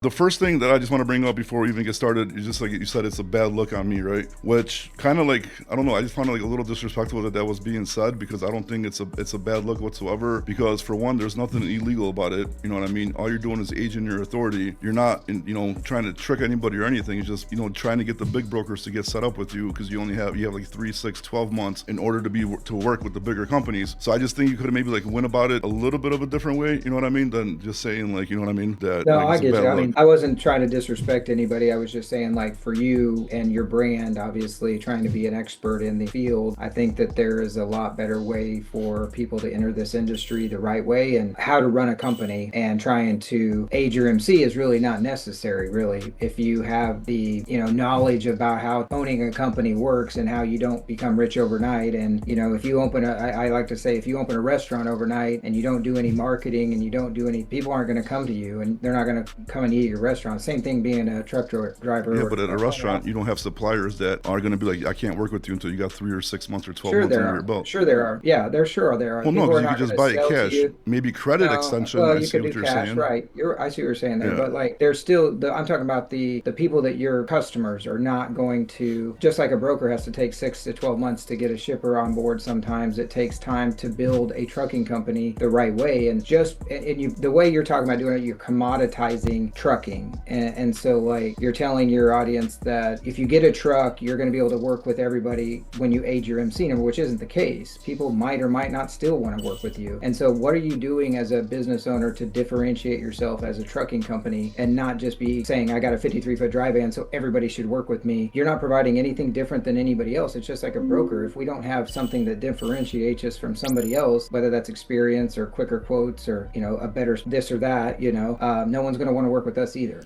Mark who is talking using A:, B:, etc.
A: The first thing that I just want to bring up before we even get started is just like you said, it's a bad look on me, right? Which kind of like, I don't know, I just found it like a little disrespectful that that was being said, because I don't think it's a bad look whatsoever. Because for one, there's nothing illegal about it. You know what I mean? All you're doing is aging your authority. You're not, trying to trick anybody or anything. You're just, trying to get the big brokers to get set up with you, because you have like 3, 6, 12 months in order to work with the bigger companies. So I just think you could have maybe like went about it a little bit of a different way. You know what I mean? Than just saying like, you know what I mean? That
B: No,
A: like
B: I
A: it's a
B: get you.
A: bad
B: I
A: look.
B: mean, I wasn't trying to disrespect anybody. I was just saying, like, for you and your brand, obviously trying to be an expert in the field, I think that there is a lot better way for people to enter this industry the right way, and how to run a company. And trying to age your MC is really not necessary, really, if you have the, knowledge about how owning a company works and how you don't become rich overnight. And, if you I like to say, if you open a restaurant overnight and you don't do any marketing and you don't do any, people aren't going to come to you, and they're not going to come and eat at your restaurant. Same thing being a driver
A: Yeah,
B: or
A: but at a
B: a owner.
A: restaurant, you don't have suppliers that are going to be like, I can't work with you until you got 3 or 6 months or 12
B: Sure
A: months
B: there
A: under your
B: are.
A: belt.
B: Sure there are. Yeah, there are.
A: Well, no,
B: People
A: because
B: are
A: you could
B: not going
A: just
B: to
A: buy it
B: sell to
A: cash.
B: you.
A: Maybe credit
B: No,
A: extension.
B: well,
A: I
B: you
A: see
B: could
A: what
B: do
A: you're
B: cash,
A: saying.
B: right? I see what you're saying there,
A: Yeah.
B: but like, there's still I'm talking about the people that your customers are not going to, just like a broker has to take 6 to 12 months to get a shipper on board. Sometimes it takes time to build a trucking company the right way, and the way you're talking about doing it, you're commoditizing trucking, and so like you're telling your audience that if you get a truck, you're going to be able to work with everybody when you age your MC number, which isn't the case. People might or might not still want to work with you. And so, what are you doing as a business owner to differentiate yourself as a trucking company and not just be saying, I got a 53-foot dry van, so everybody should work with me? You're not providing anything different than anybody else. It's just like a broker. If we don't have something that differentiates us from somebody else, whether that's experience or quicker quotes or, a better this or that, no one's going to want to work with us either.